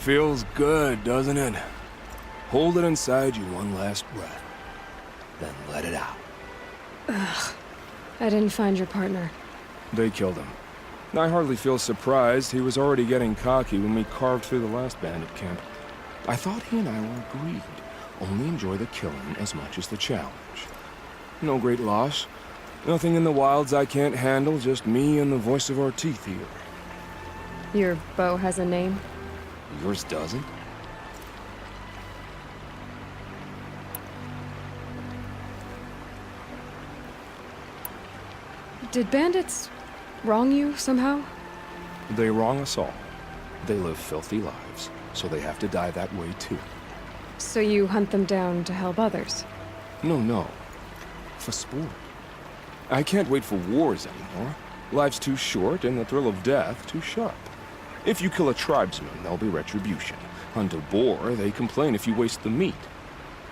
Feels good, doesn't it? Hold it inside you one last breath, then let it out. Ugh. I didn't find your partner. They killed him. I hardly feel surprised. He was already getting cocky when we carved through the last bandit camp. I thought he and I were agreed. Only enjoy the killing as much as the challenge. No great loss. Nothing in the wilds I can't handle, just me and the voice of our teeth here. Your bow has a name? Yours doesn't? Did bandits wrong you somehow? They wrong us all. They live filthy lives, so they have to die that way too. So you hunt them down to help others? No. For sport. I can't wait for wars anymore. Life's too short and the thrill of death too sharp. If you kill a tribesman, there'll be retribution. Hunt a boar, they complain if you waste the meat.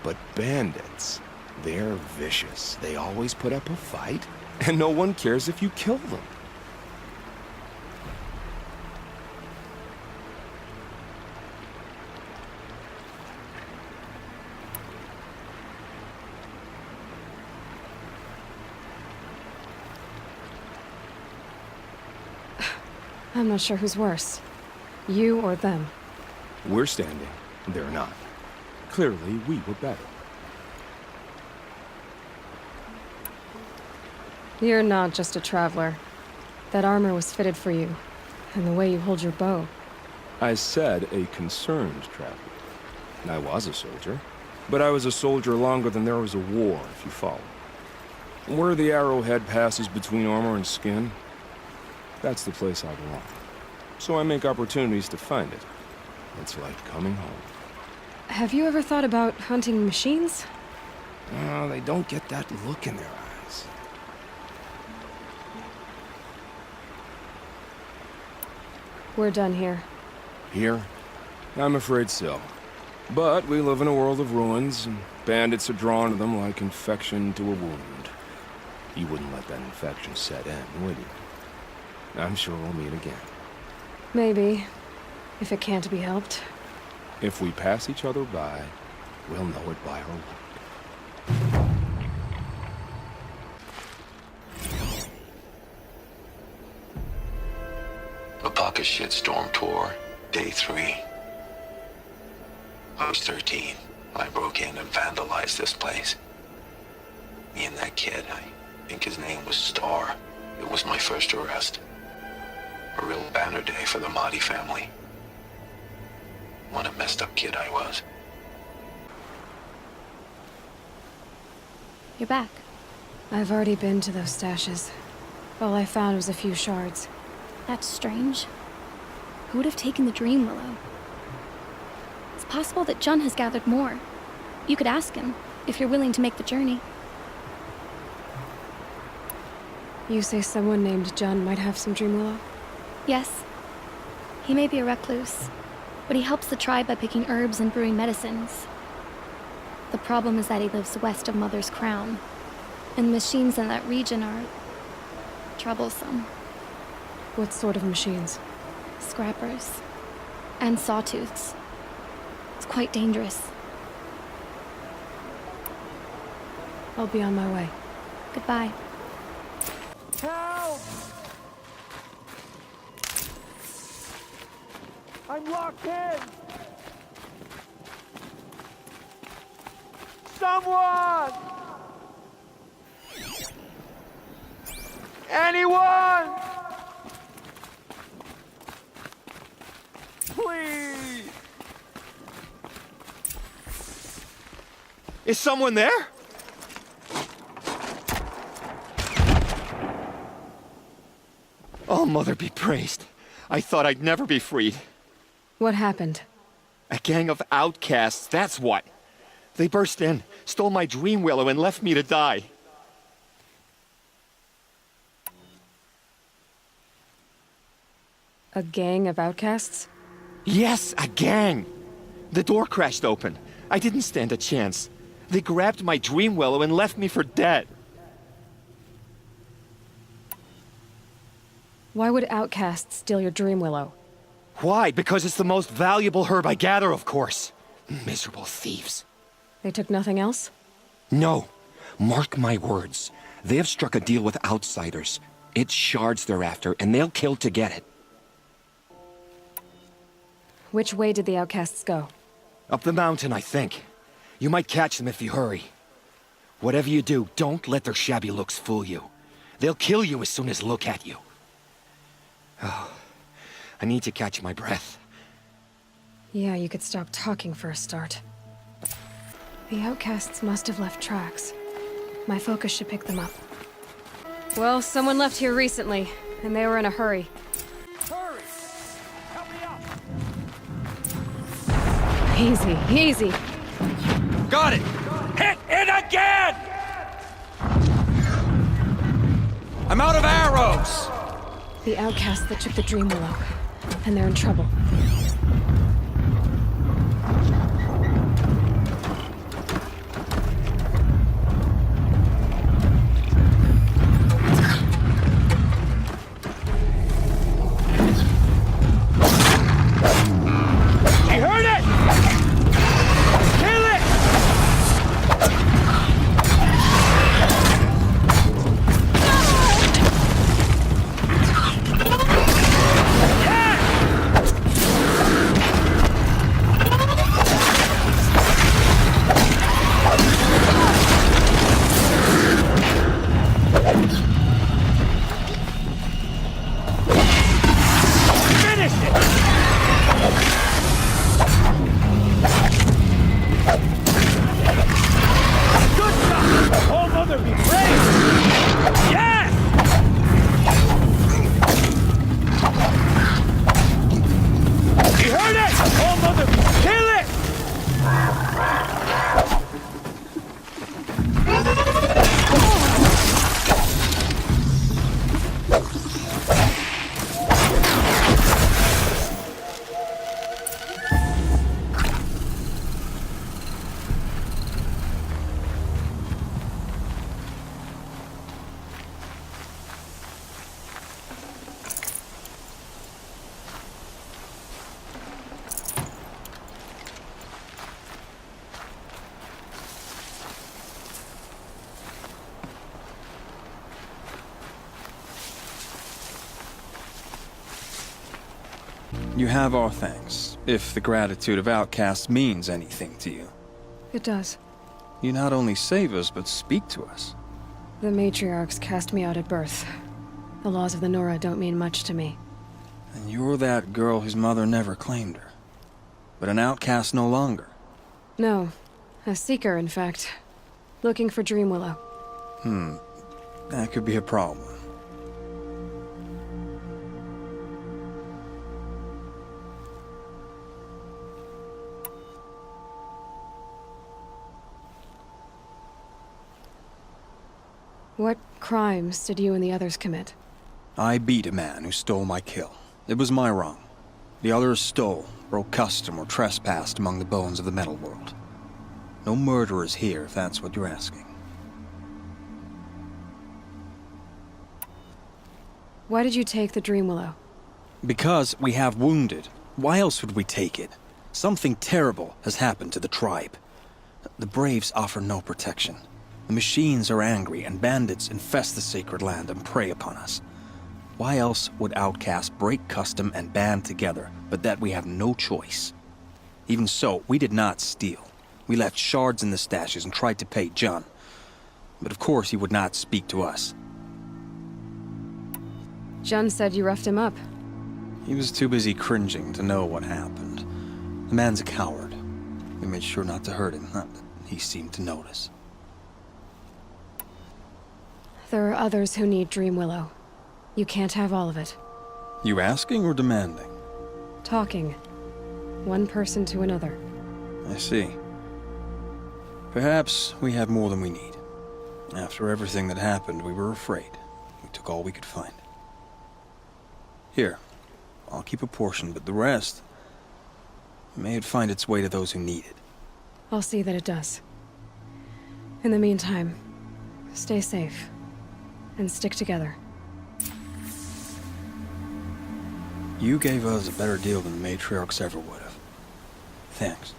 But bandits, they're vicious. They always put up a fight, and no one cares if you kill them. I'm not sure who's worse. You or them. We're standing, they're not. Clearly, we were better. You're not just a traveler. That armor was fitted for you, and the way you hold your bow. I said a concerned traveler. I was a soldier, but I was a soldier longer than there was a war, if you follow. Where the arrowhead passes between armor and skin, that's the place I belong. So I make opportunities to find it. It's like coming home. Have you ever thought about hunting machines? They don't get that look in their eyes. We're done here. Here? I'm afraid so. But we live in a world of ruins, and bandits are drawn to them like infection to a wound. You wouldn't let that infection set in, would you? I'm sure we'll meet again. Maybe. If it can't be helped. If we pass each other by, we'll know it by our look. The Bucket Shitstorm Tour, Day 3. I was 13. I broke in and vandalized this place. Me and that kid, I think his name was Star. It was my first arrest. A real banner day for the Mahdi family. What a messed up kid I was. You're back. I've already been to those stashes. All I found was a few shards. That's strange. Who would have taken the Dream Willow? It's possible that Jun has gathered more. You could ask him, if you're willing to make the journey. You say someone named Jun might have some Dream Willow? Yes. He may be a recluse, but he helps the tribe by picking herbs and brewing medicines. The problem is that he lives west of Mother's Crown, and the machines in that region are troublesome. What sort of machines? Scrappers. And sawtooths. It's quite dangerous. I'll be on my way. Goodbye. Help! I'm locked in! Someone! Anyone! Please! Is someone there? Oh, Mother be praised. I thought I'd never be freed. What happened? A gang of outcasts, that's what. They burst in, stole my dream willow, and left me to die. A gang of outcasts? Yes, a gang. The door crashed open. I didn't stand a chance. They grabbed my dream willow and left me for dead. Why would outcasts steal your Dream Willow? Why? Because it's the most valuable herb I gather, of course. Miserable thieves. They took nothing else? No. Mark my words. They have struck a deal with outsiders. It's shards they're after, and they'll kill to get it. Which way did the outcasts go? Up the mountain, I think. You might catch them if you hurry. Whatever you do, don't let their shabby looks fool you. They'll kill you as soon as look at you. Oh, I need to catch my breath. Yeah, you could stop talking for a start. The outcasts must have left tracks. My focus should pick them up. Well, someone left here recently, and they were in a hurry. Hurry! Help me out! Easy, easy. Got it! Hit it again! I'm out of arrows! The outcasts that took the Dream Willow, and they're in trouble. I heard it! Kill it! Finish it! Good job! Oh, mother be praised! Yes! You heard it! Oh, mother be... Kill it! You have our thanks, if the gratitude of outcasts means anything to you. It does. You not only save us, but speak to us. The matriarchs cast me out at birth. The laws of the Nora don't mean much to me. And you're that girl whose mother never claimed her. But an outcast no longer. No. A seeker, in fact. Looking for Dream Willow. That could be a problem. What crimes did you and the others commit? I beat a man who stole my kill. It was my wrong. The others stole, broke custom, or trespassed among the bones of the metal world. No murderers here, if that's what you're asking. Why did you take the Dream Willow? Because we have wounded. Why else would we take it? Something terrible has happened to the tribe. The Braves offer no protection. The machines are angry, and bandits infest the sacred land and prey upon us. Why else would outcasts break custom and band together, but that we have no choice? Even so, we did not steal. We left shards in the stashes and tried to pay John. But of course he would not speak to us. Jun said you roughed him up. He was too busy cringing to know what happened. The man's a coward. We made sure not to hurt him, not that he seemed to notice. There are others who need Dream Willow. You can't have all of it. You asking or demanding? Talking. One person to another. I see. Perhaps we have more than we need. After everything that happened, we were afraid. We took all we could find. Here, I'll keep a portion, but the rest... may it find its way to those who need it. I'll see that it does. In the meantime, stay safe. And stick together. You gave us a better deal than the matriarchs ever would have. Thanks.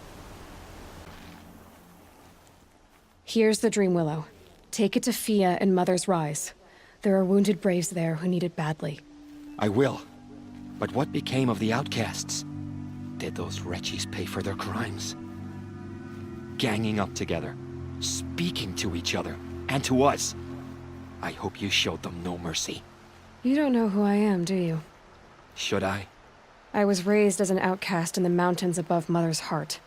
Here's the Dream Willow. Take it to Fia and Mother's Rise. There are wounded braves there who need it badly. I will. But what became of the outcasts? Did those wretches pay for their crimes? Ganging up together, speaking to each other, and to us. I hope you showed them no mercy. You don't know who I am, do you? Should I? I was raised as an outcast in the mountains above Mother's heart.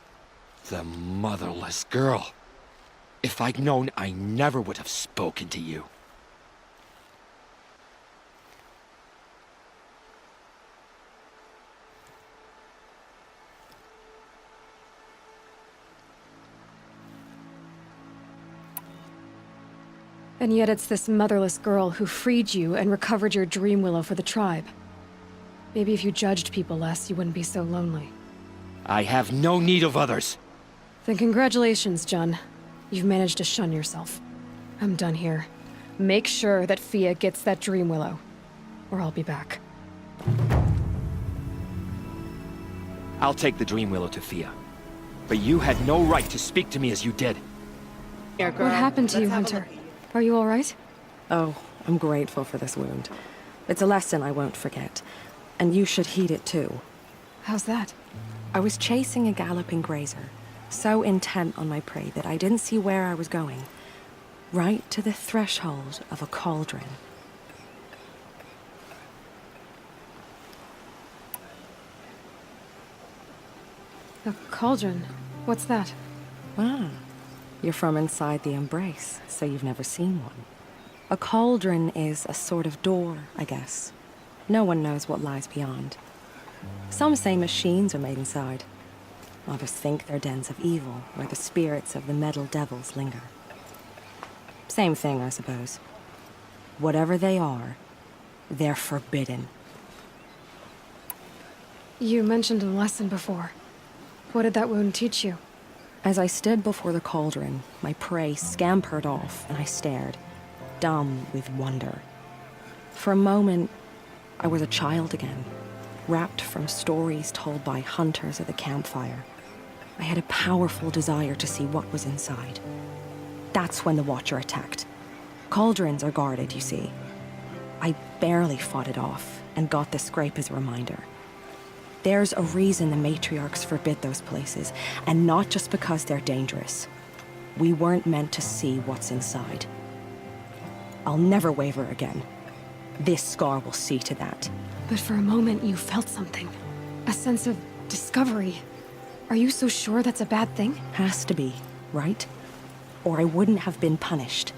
The motherless girl. If I'd known, I never would have spoken to you. And yet it's this motherless girl who freed you and recovered your Dream Willow for the tribe. Maybe if you judged people less, you wouldn't be so lonely. I have no need of others. Then congratulations, Jun. You've managed to shun yourself. I'm done here. Make sure that Fia gets that Dream Willow, or I'll be back. I'll take the Dream Willow to Fia. But you had no right to speak to me as you did. Here, girl. What happened to you, Hunter? Are you all right? Oh, I'm grateful for this wound. It's a lesson I won't forget. And you should heed it too. How's that? I was chasing a galloping grazer, so intent on my prey that I didn't see where I was going. Right to the threshold of a cauldron. A cauldron? What's that? Ah, you're from inside the embrace, so you've never seen one. A cauldron is a sort of door, I guess. No one knows what lies beyond. Some say machines are made inside. Others think they're dens of evil, where the spirits of the metal devils linger. Same thing, I suppose. Whatever they are, they're forbidden. You mentioned a lesson before. What did that wound teach you? As I stood before the cauldron, my prey scampered off, and I stared, dumb with wonder. For a moment, I was a child again, wrapped from stories told by hunters at the campfire. I had a powerful desire to see what was inside. That's when the Watcher attacked. Cauldrons are guarded, you see. I barely fought it off, and got the scrape as a reminder. There's a reason the matriarchs forbid those places, and not just because they're dangerous. We weren't meant to see what's inside. I'll never waver again. This scar will see to that. But for a moment you felt something. A sense of discovery. Are you so sure that's a bad thing? Has to be, right? Or I wouldn't have been punished.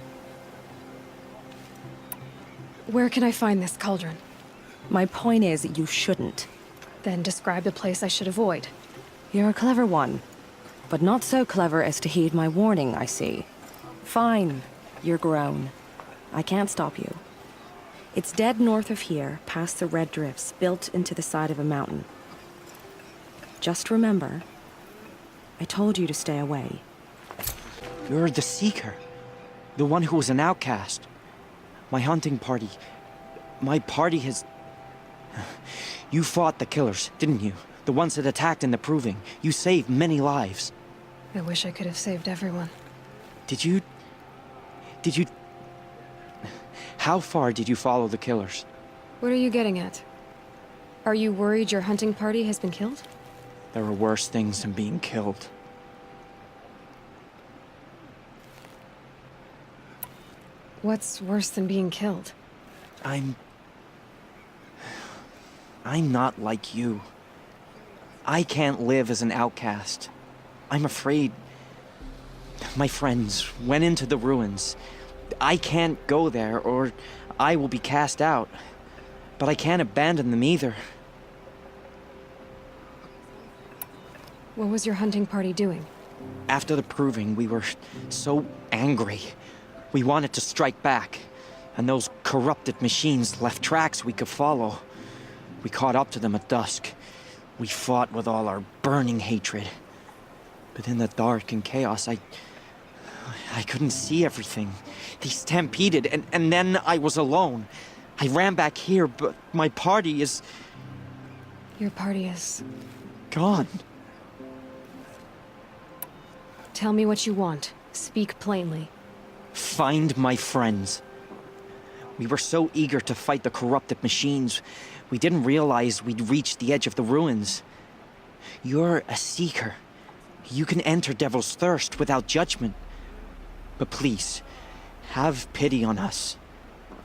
Where can I find this cauldron? My point is, you shouldn't. Then describe the place I should avoid. You're a clever one. But not so clever as to heed my warning, I see. Fine, you're grown. I can't stop you. It's dead north of here, past the red drifts, built into the side of a mountain. Just remember, I told you to stay away. You're the Seeker. The one who was an outcast. My hunting party. My party has... You fought the killers, didn't you? The ones that attacked in the Proving. You saved many lives. I wish I could have saved everyone. Did you... How far did you follow the killers? What are you getting at? Are you worried your hunting party has been killed? There are worse things than being killed. What's worse than being killed? I'm not like you. I can't live as an outcast. I'm afraid... My friends went into the ruins. I can't go there, or I will be cast out. But I can't abandon them either. What was your hunting party doing? After the Proving, we were so angry. We wanted to strike back. And those corrupted machines left tracks we could follow. We caught up to them at dusk. We fought with all our burning hatred. But in the dark and chaos, I couldn't see everything. They stampeded, and then I was alone. I ran back here, but my party is... Your party is... Gone. Tell me what you want. Speak plainly. Find my friends. We were so eager to fight the corrupted machines, we didn't realize we'd reached the edge of the ruins. You're a seeker. You can enter Devil's Thirst without judgment. But please, have pity on us.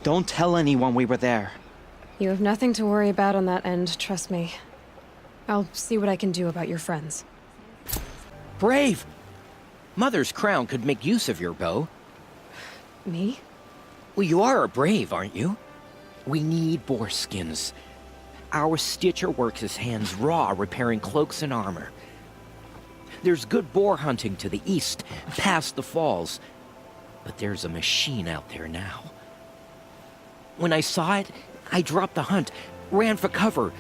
Don't tell anyone we were there. You have nothing to worry about on that end, trust me. I'll see what I can do about your friends. Brave! Mother's crown could make use of your bow. Me? Well, you are a brave, aren't you? We need boar skins. Our stitcher works his hands raw repairing cloaks and armor. There's good boar hunting to the east, past the falls. But there's a machine out there now. When I saw it, I dropped the hunt, ran for cover,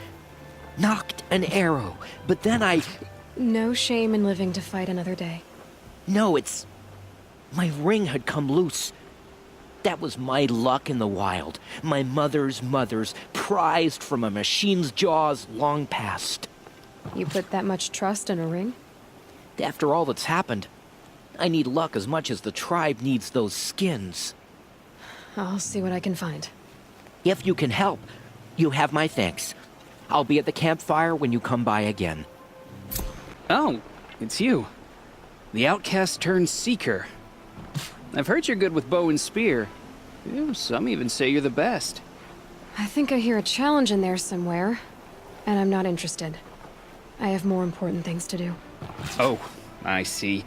knocked an arrow, but then I... No shame in living to fight another day. No, it's... My ring had come loose. That was my luck in the wild. My mother's prized from a machine's jaws long past. You put that much trust in a ring? After all that's happened, I need luck as much as the tribe needs those skins. I'll see what I can find. If you can help, you have my thanks. I'll be at the campfire when you come by again. Oh, it's you. The outcast turned seeker. I've heard you're good with bow and spear. Ew, some even say you're the best. I think I hear a challenge in there somewhere, and I'm not interested. I have more important things to do. Oh, I see.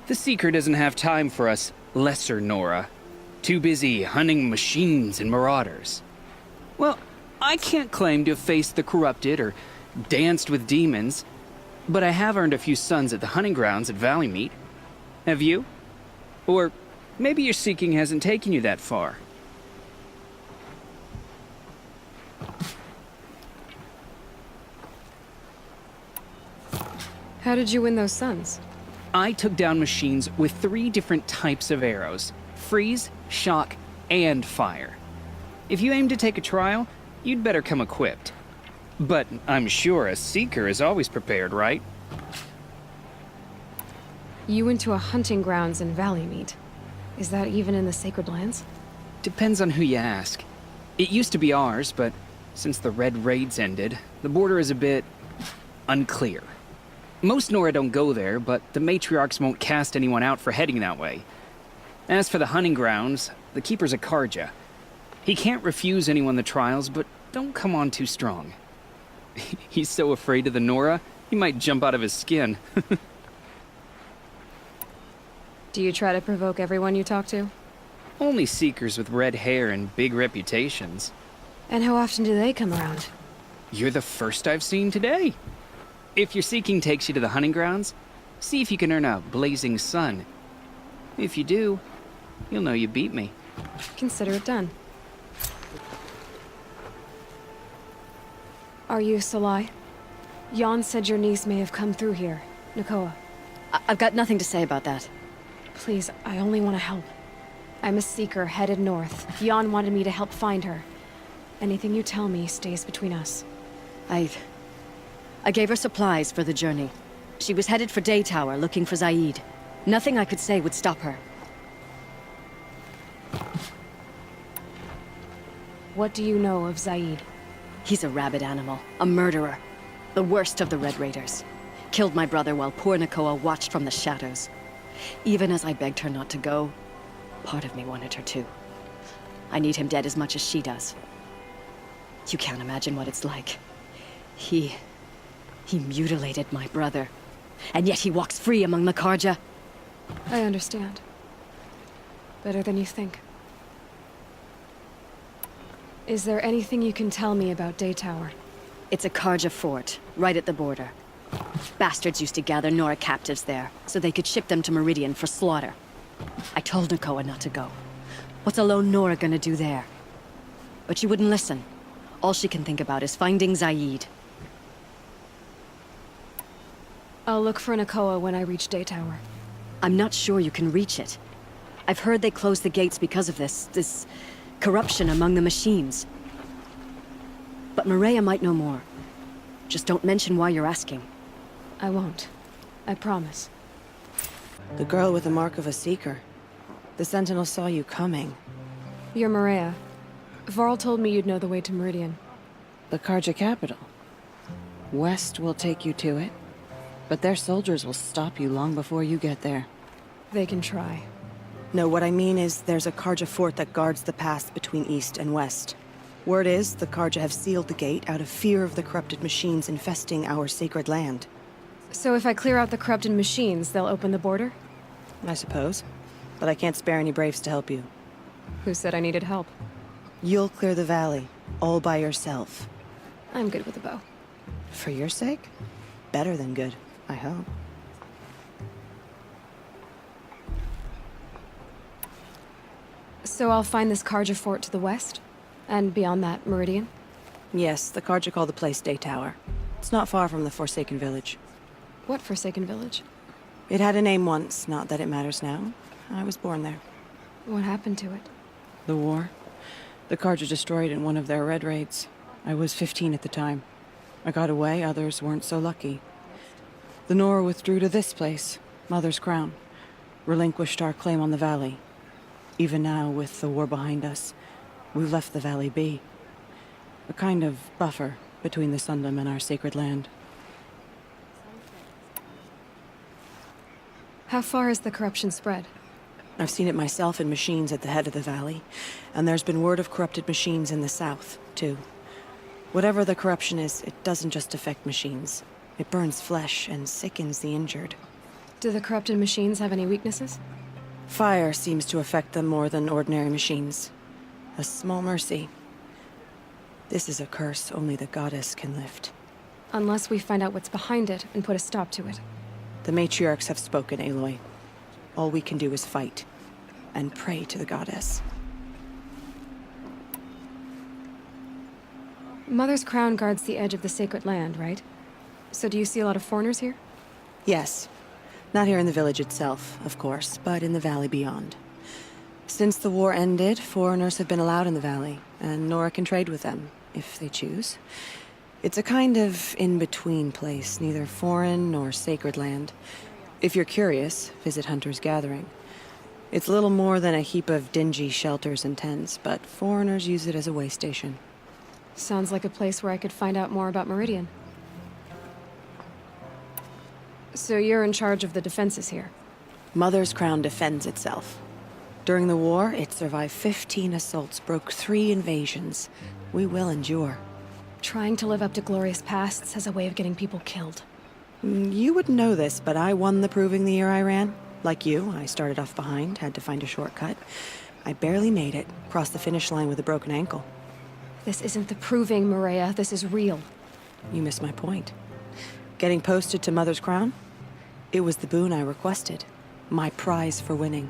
The Seeker doesn't have time for us lesser Nora. Too busy hunting machines and marauders. Well, I can't claim to have faced the corrupted or danced with demons, but I have earned a few sons at the hunting grounds at Valley Meet. Have you? Or maybe your seeking hasn't taken you that far. How did you win those sons? I took down machines with 3 different types of arrows: freeze, shock, and fire. If you aim to take a trial, you'd better come equipped. But I'm sure a seeker is always prepared, right? You went to a hunting grounds in Valley Meet. Is that even in the Sacred Lands? Depends on who you ask. It used to be ours, but since the Red Raids ended, the border is a bit unclear. Most Nora don't go there, but the matriarchs won't cast anyone out for heading that way. As for the hunting grounds, the keeper's a Karja. He can't refuse anyone the trials, but don't come on too strong. He's so afraid of the Nora, he might jump out of his skin. Do you try to provoke everyone you talk to? Only seekers with red hair and big reputations. And how often do they come around? You're the first I've seen today. If your seeking takes you to the hunting grounds, see if you can earn a blazing sun. If you do, you'll know you beat me. Consider it done. Are you Salai? Jan said your niece may have come through here. Nakoa. I've got nothing to say about that. Please, I only want to help. I'm a seeker headed north. Jan wanted me to help find her. Anything you tell me stays between us. I gave her supplies for the journey. She was headed for Day Tower, looking for Zaid. Nothing I could say would stop her. What do you know of Zaid? He's a rabid animal, a murderer. The worst of the Red Raiders. Killed my brother while poor Nakoa watched from the shadows. Even as I begged her not to go, part of me wanted her to. I need him dead as much as she does. You can't imagine what it's like. He mutilated my brother. And yet he walks free among the Karja. I understand. Better than you think. Is there anything you can tell me about Day Tower? It's a Karja fort, right at the border. Bastards used to gather Nora captives there, so they could ship them to Meridian for slaughter. I told Nakoa not to go. What's a lone Nora gonna do there? But she wouldn't listen. All she can think about is finding Zaid. I'll look for Nakoa when I reach Day Tower. I'm not sure you can reach it. I've heard they closed the gates because of this corruption among the machines. But Maria might know more. Just don't mention why you're asking. I won't. I promise. The girl with the mark of a seeker. The Sentinel saw you coming. You're Maria. Varl told me you'd know the way to Meridian. The Karja capital. West will take you to it, but their soldiers will stop you long before you get there. They can try. No, what I mean is there's a Karja fort that guards the pass between east and west. Word is, the Karja have sealed the gate out of fear of the corrupted machines infesting our sacred land. So if I clear out the corrupted machines, they'll open the border? I suppose. But I can't spare any braves to help you. Who said I needed help? You'll clear the valley, all by yourself. I'm good with a bow. For your sake? Better than good, I hope. So I'll find this Karja fort to the west? And beyond that, Meridian? Yes, the Karja call the place Day Tower. It's not far from the Forsaken Village. What Forsaken Village? It had a name once, not that it matters now. I was born there. What happened to it? The war. The Karja destroyed in one of their red raids. I was 15 at the time. I got away, others weren't so lucky. The Nora withdrew to this place, Mother's Crown. Relinquished our claim on the valley. Even now, with the war behind us, we've left the valley be. A kind of buffer between the Sundom and our sacred land. How far has the corruption spread? I've seen it myself in machines at the head of the valley, and there's been word of corrupted machines in the south, too. Whatever the corruption is, it doesn't just affect machines. It burns flesh and sickens the injured. Do the corrupted machines have any weaknesses? Fire seems to affect them more than ordinary machines. A small mercy. This is a curse only the goddess can lift. Unless we find out what's behind it and put a stop to it. The matriarchs have spoken, Aloy. All we can do is fight, and pray to the goddess. Mother's Crown guards the edge of the sacred land, right? So do you see a lot of foreigners here? Yes. Not here in the village itself, of course, but in the valley beyond. Since the war ended, foreigners have been allowed in the valley, and Nora can trade with them, if they choose. It's a kind of in-between place, neither foreign nor sacred land. If you're curious, visit Hunter's Gathering. It's little more than a heap of dingy shelters and tents, but foreigners use it as a way station. Sounds like a place where I could find out more about Meridian. So you're in charge of the defenses here? Mother's Crown defends itself. During the war, it survived 15 assaults, broke 3 invasions. We will endure. Trying to live up to glorious pasts has a way of getting people killed. You wouldn't know this, but I won the proving the year I ran. Like you, I started off behind, had to find a shortcut. I barely made it, crossed the finish line with a broken ankle. This isn't the proving, Maria. This is real. You missed my point. Getting posted to Mother's Crown? It was the boon I requested. My prize for winning.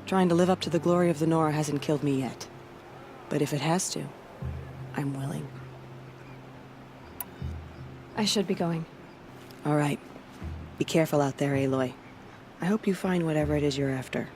Trying to live up to the glory of the Nora hasn't killed me yet. But if it has to, I'm willing. I should be going. All right. Be careful out there, Aloy. I hope you find whatever it is you're after.